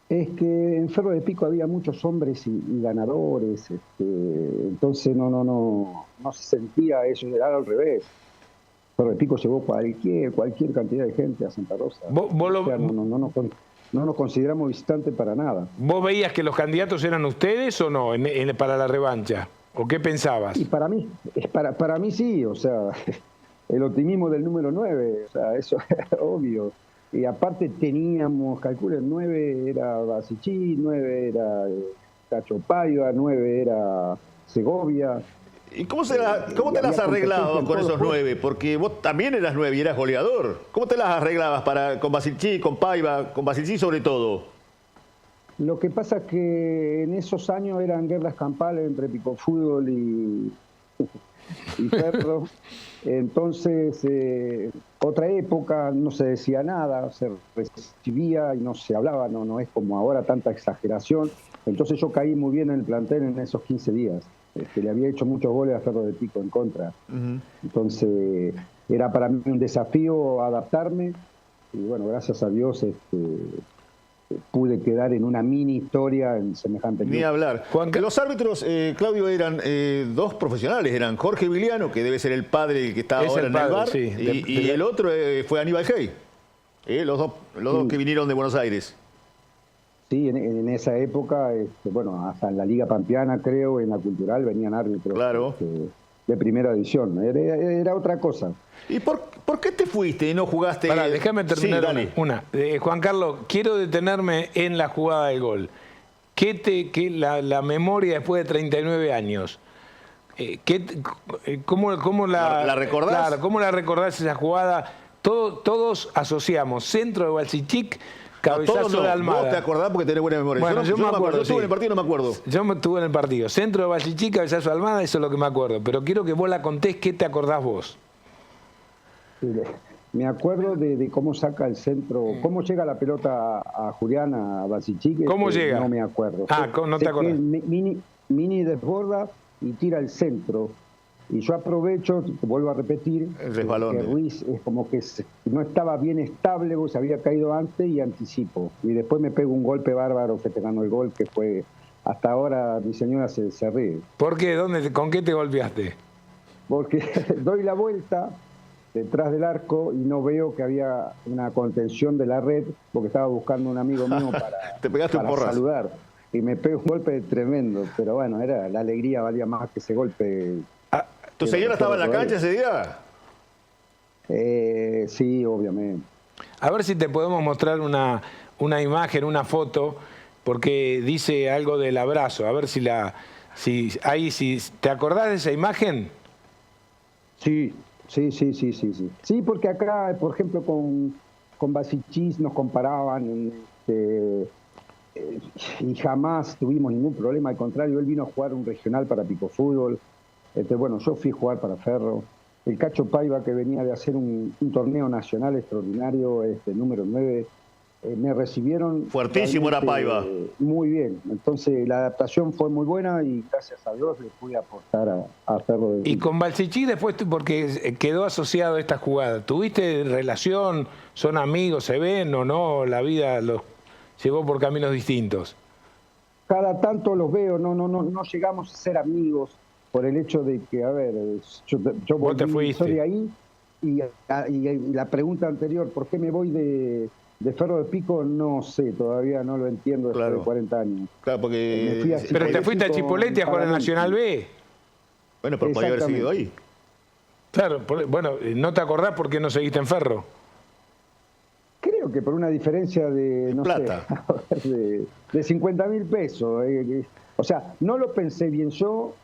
Es que en Ferro de Pico había muchos hombres y ganadores, entonces no se sentía eso, era al revés. Ferro de Pico llevó cualquier cantidad de gente a Santa Rosa. No nos consideramos visitantes para nada. ¿Vos veías que los candidatos eran ustedes o no para la revancha? ¿O qué pensabas? Y para mí sí, o sea, el optimismo del número 9, o sea, eso es obvio. Y aparte teníamos, calculen, 9 era Balsichí, 9 era Cacho Paiva, 9 era Segovia. ¿Y cómo te las arreglabas con esos 9? Porque vos también eras 9 y eras goleador. ¿Cómo te las arreglabas con Balsichí, con Paiva, con Balsichí sobre todo? Lo que pasa es que en esos años eran guerras campales entre Pico Fútbol y Ferro. Entonces, otra época, no se decía nada, se recibía y no se hablaba, no es como ahora tanta exageración. Entonces yo caí muy bien en el plantel en esos 15 días. Le había hecho muchos goles a Ferro de Pico en contra. Entonces, era para mí un desafío adaptarme. Y bueno, gracias a Dios pude quedar en una mini historia en semejante Ni hablar. Juan, que los árbitros, Claudio, eran dos profesionales. Eran Jorge Viliano, que debe ser el padre que está ahora en el bar, sí, y el otro fue Aníbal Hey. Los dos que vinieron de Buenos Aires. Sí, en esa época, bueno, hasta en la Liga Pampeana, creo, en la Cultural, venían árbitros claro. De primera división. Era otra cosa. ¿Y por qué te fuiste y no jugaste? Pará, déjame terminar una. Juan Carlos, quiero detenerme en la jugada del gol. La memoria después de 39 años, ¿cómo la recordás? Claro, ¿cómo la recordás esa jugada? Todos asociamos centro de Balsichik, cabezazo de Almada. ¿Vos te acordás porque tenés buena memoria? Bueno, yo me acuerdo. Yo estuve en el partido y no me acuerdo. Yo estuve en el partido. Centro de Balsichik, cabezazo de Almada, eso es lo que me acuerdo. Pero quiero que vos la contés, ¿qué te acordás vos? Me acuerdo de cómo saca el centro, cómo llega la pelota a Julián, a Balsichik. ¿Cómo llega? No me acuerdo. No te acordás. Mini desborda y tira el centro. Y yo aprovecho, vuelvo a repetir, que Ruiz es como que no estaba bien estable, se había caído antes y anticipo. Y después me pego un golpe bárbaro festejando el gol, que fue, hasta ahora mi señora se ríe. ¿Por qué? ¿Con qué te golpeaste? Porque doy la vuelta detrás del arco y no veo que había una contención de la red, porque estaba buscando un amigo mío para saludar. Y me pego un golpe tremendo, pero bueno, la alegría valía más que ese golpe. ¿Tu señora estaba en la cancha ese día? Sí, obviamente. A ver si te podemos mostrar una imagen, una foto, porque dice algo del abrazo. A ver si ¿te acordás de esa imagen? Sí. Sí, porque acá, por ejemplo, con Balsichik nos comparaban y jamás tuvimos ningún problema. Al contrario, él vino a jugar un regional para Pico Fútbol. Bueno, yo fui a jugar para Ferro. El Cacho Paiva, que venía de hacer un torneo nacional extraordinario, número 9, me recibieron... Fuertísimo era Paiva. Muy bien. Entonces la adaptación fue muy buena y gracias a Dios le pude aportar a Ferro. Y con Balsichik después, porque quedó asociado a esta jugada, ¿tuviste relación? ¿Son amigos? ¿Se ven o no? ¿La vida los llevó por caminos distintos? Cada tanto los veo, no llegamos a ser amigos. Por el hecho de que, a ver, yo vos te fuiste de ahí y la pregunta anterior, ¿por qué me voy de Ferro de Pico? No sé, todavía no lo entiendo después de 40 años. Claro, porque... Pero te fuiste a Chipoleti a jugar en Nacional B. Bueno, pero podía haber seguido ahí. Claro, bueno, ¿no te acordás por qué no seguiste en Ferro? Creo que por una diferencia de, no plata. sé, de 50.000 pesos. O sea, no lo pensé bien yo,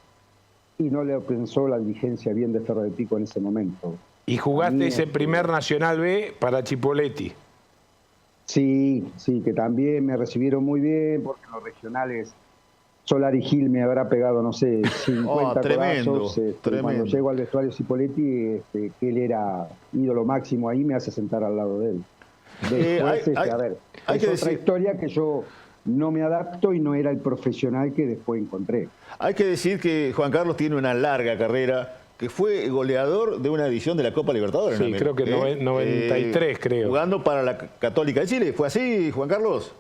y no le pensó la dirigencia bien de Ferro de Pico en ese momento. ¿Y jugaste ese primer Nacional B para Chipoleti? Sí, que también me recibieron muy bien, porque en los regionales Solari Gil me habrá pegado, no sé, 50 codazos. Cuando llego al vestuario Chipoleti, que él era ídolo máximo ahí, me hace sentar al lado de él. Después, es otra historia que yo no me adapto y no era el profesional que después encontré. Hay que decir que Juan Carlos tiene una larga carrera, que fue goleador de una edición de la Copa Libertadores. Sí, creo que 93, creo. Jugando para la Católica de Chile. ¿Fue así, Juan Carlos?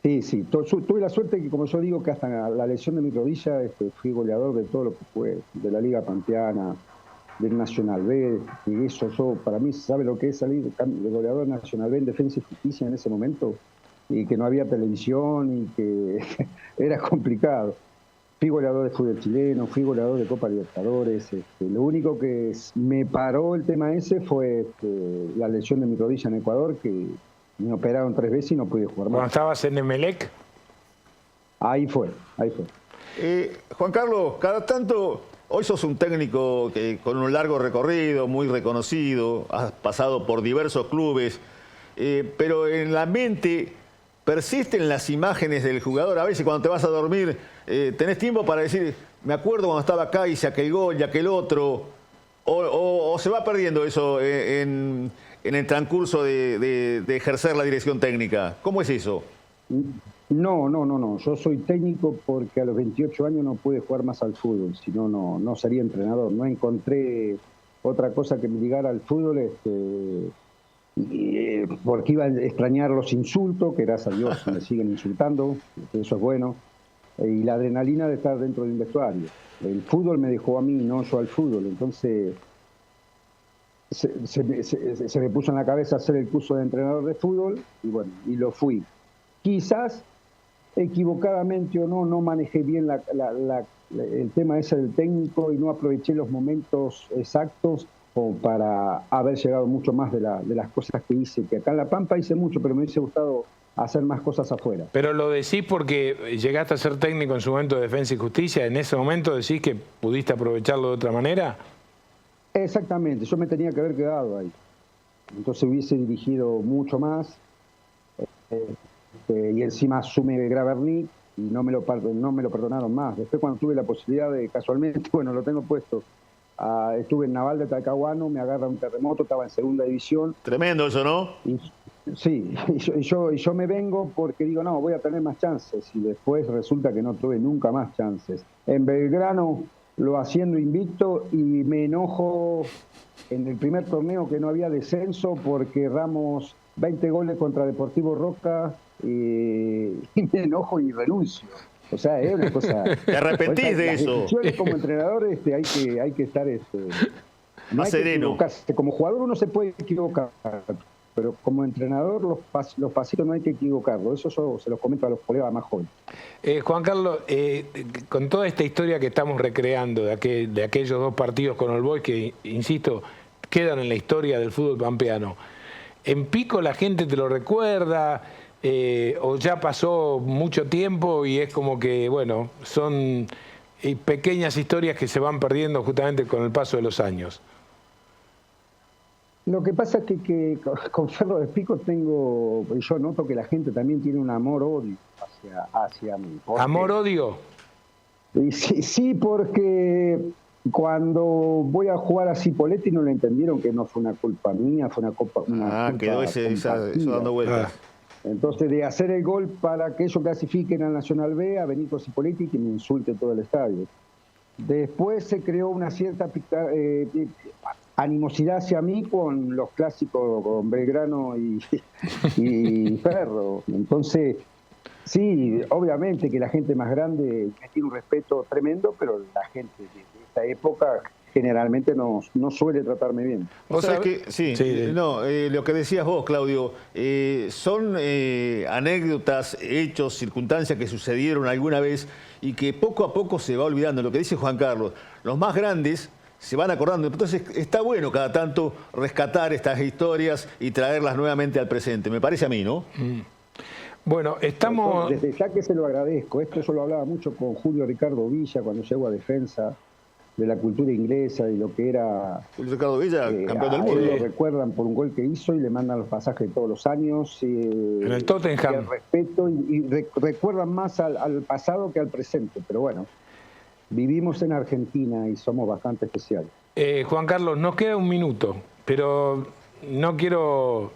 Sí. Tuve la suerte que, como yo digo, que hasta la lesión de mi rodilla fui goleador de todo lo que fue, de la Liga Pampeana, del Nacional B, y eso para mí, ¿sabe lo que es salir de goleador Nacional B en Defensa y Justicia en ese momento? Y que no había televisión y que era complicado. Fui goleador de fútbol chileno, fui goleador de Copa Libertadores. Lo único que me paró el tema ese fue la lesión de mi rodilla en Ecuador, que me operaron 3 veces y no pude jugar más. ¿Cuando estabas en Emelec? Ahí fue. Juan Carlos, cada tanto, hoy sos un técnico con un largo recorrido, muy reconocido, has pasado por diversos clubes, pero en la mente persisten las imágenes del jugador. A veces cuando te vas a dormir, tenés tiempo para decir, me acuerdo cuando estaba acá, hice aquel gol y aquel otro, o se va perdiendo eso en el transcurso de ejercer la dirección técnica. ¿Cómo es eso? No. Yo soy técnico porque a los 28 años no pude jugar más al fútbol, si no, no sería entrenador. No encontré otra cosa que me ligara al fútbol, porque iba a extrañar los insultos, que gracias a Dios me siguen insultando, eso es bueno, y la adrenalina de estar dentro del vestuario. El fútbol me dejó a mí, no yo al fútbol, entonces se me puso en la cabeza hacer el curso de entrenador de fútbol, y bueno, y lo fui. Quizás equivocadamente o no manejé bien el tema ese del técnico y no aproveché los momentos exactos como para haber llegado mucho más de las cosas que hice, que acá en La Pampa hice mucho, pero me hubiese gustado hacer más cosas afuera. Pero lo decís porque llegaste a ser técnico en su momento de Defensa y Justicia, ¿en ese momento decís que pudiste aprovecharlo de otra manera? Exactamente, yo me tenía que haber quedado ahí. Entonces hubiese dirigido mucho más, y encima sumé Gravernic y no me lo perdonaron más. Después cuando tuve la posibilidad de, casualmente, bueno, lo tengo puesto, estuve en Naval de Talcahuano, me agarra un terremoto, estaba en segunda división. Tremendo eso, ¿no? Sí, y yo me vengo porque digo, no, voy a tener más chances, y después resulta que no tuve nunca más chances. En Belgrano lo haciendo invicto y me enojo en el primer torneo que no había descenso porque erramos 20 goles contra Deportivo Roca, y me enojo y renuncio. O sea, es una cosa... ¿Te arrepentís de eso? Como entrenador hay que estar... más sereno. Como jugador uno se puede equivocar, pero como entrenador los pasitos no hay que equivocarlo. Eso yo se los comento a los colegas más jóvenes. Juan Carlos, con toda esta historia que estamos recreando de aquellos 2 partidos con All Boys que, insisto, quedan en la historia del fútbol pampeano, ¿en Pico la gente te lo recuerda? ¿O ya pasó mucho tiempo y es como que, bueno, son pequeñas historias que se van perdiendo justamente con el paso de los años? Lo que pasa es que con Ferro de Pico yo noto que la gente también tiene un amor-odio hacia mí. ¿Amor-odio? Sí, porque cuando voy a jugar a Cipolletti no lo entendieron, que no fue una culpa mía, fue una culpa quedó eso dando vueltas. Entonces, de hacer el gol para que ellos clasifiquen al Nacional B, a Benito Cipolletti, que me insulte todo el estadio. Después se creó una cierta animosidad hacia mí con los clásicos, con Belgrano y Ferro. Entonces, sí, obviamente que la gente más grande tiene un respeto tremendo, pero la gente de esta época generalmente no suele tratarme bien. Vos sabés que, lo que decías vos, Claudio, son anécdotas, hechos, circunstancias que sucedieron alguna vez y que poco a poco se va olvidando. Lo que dice Juan Carlos, los más grandes se van acordando. Entonces está bueno cada tanto rescatar estas historias y traerlas nuevamente al presente. Me parece a mí, ¿no? Bueno, estamos... Desde ya que se lo agradezco. Esto yo lo hablaba mucho con Julio Ricardo Villa cuando llegó a Defensa, de la cultura inglesa y lo que era... Julio Ricardo Villa, campeón del mundo. Lo recuerdan por un gol que hizo y le mandan los pasajes todos los años. En el Tottenham. El respeto y recuerdan más al pasado que al presente, pero bueno, vivimos en Argentina y somos bastante especiales. Juan Carlos, nos queda un minuto, pero no quiero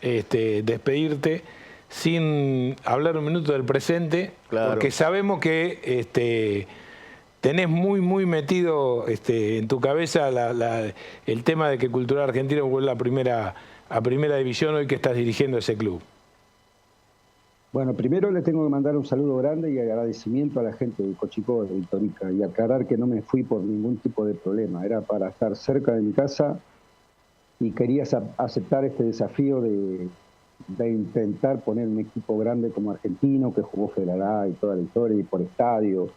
despedirte sin hablar un minuto del presente, claro, porque sabemos que tenés muy metido en tu cabeza el tema de que Cultural Argentino vuelva a primera división hoy que estás dirigiendo ese club. Bueno, primero le tengo que mandar un saludo grande y agradecimiento a la gente de Cochicó, de Victorica, y aclarar que no me fui por ningún tipo de problema. Era para estar cerca de mi casa y quería aceptar este desafío de intentar poner un equipo grande como Argentino, que jugó Federal A y toda la historia, y por estadio,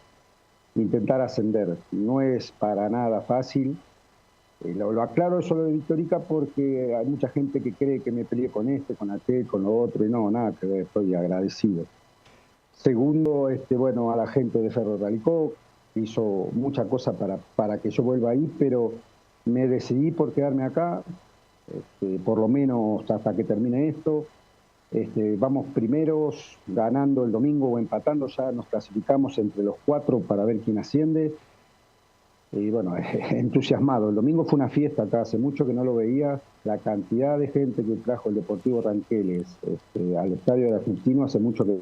intentar ascender. No es para nada fácil. Lo aclaro eso de Victorica porque hay mucha gente que cree que me peleé con con aquel, con lo otro, y no, nada que ver, estoy agradecido. Segundo, bueno, a la gente de Ferro Ralicó, hizo mucha cosa para que yo vuelva ahí, pero me decidí por quedarme acá, por lo menos hasta que termine esto. Vamos primeros, ganando el domingo o empatando, ya nos clasificamos entre los 4 para ver quién asciende. Y bueno, entusiasmado. El domingo fue una fiesta acá, hace mucho que no lo veía. La cantidad de gente que trajo el Deportivo Ranqueles al estadio de Argentino, hace mucho que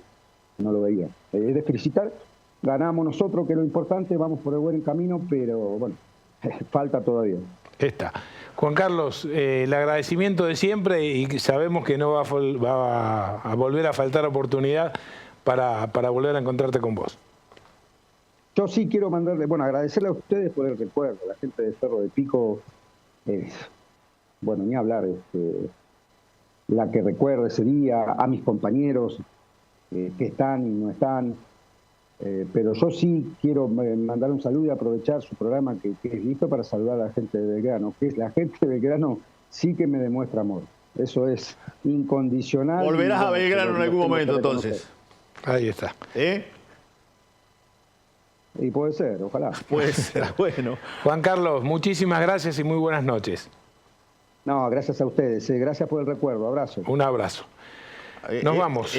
no lo veía. Es de felicitar, ganamos nosotros, que es lo importante, vamos por el buen camino, pero bueno, falta todavía. Está. Juan Carlos, el agradecimiento de siempre y sabemos que no va a volver a faltar oportunidad para volver a encontrarte con vos. Yo sí quiero mandarle, bueno, agradecerle a ustedes por el recuerdo, la gente de Cerro de Pico, bueno, ni hablar, la que recuerda ese día, a mis compañeros que están y no están, pero yo sí quiero mandar un saludo y aprovechar su programa que es listo para saludar a la gente de Belgrano, que es la gente de Belgrano sí que me demuestra amor, eso es incondicional. Volverás a Belgrano en algún momento entonces. Ahí está. Y puede ser, ojalá. Puede ser, bueno. Juan Carlos, muchísimas gracias y muy buenas noches. No, gracias a ustedes, gracias por el recuerdo, abrazo. Un abrazo. Nos vamos.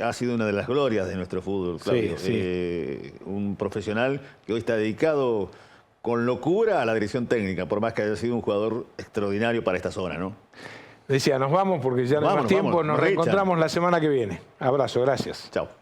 Ha sido una de las glorias de nuestro fútbol, Claudio. Sí. Un profesional que hoy está dedicado con locura a la dirección técnica, por más que haya sido un jugador extraordinario para esta zona, ¿no? Decía, nos vamos porque ya no hay más tiempo. Nos reencontramos la semana que viene. Abrazo, gracias. Chao.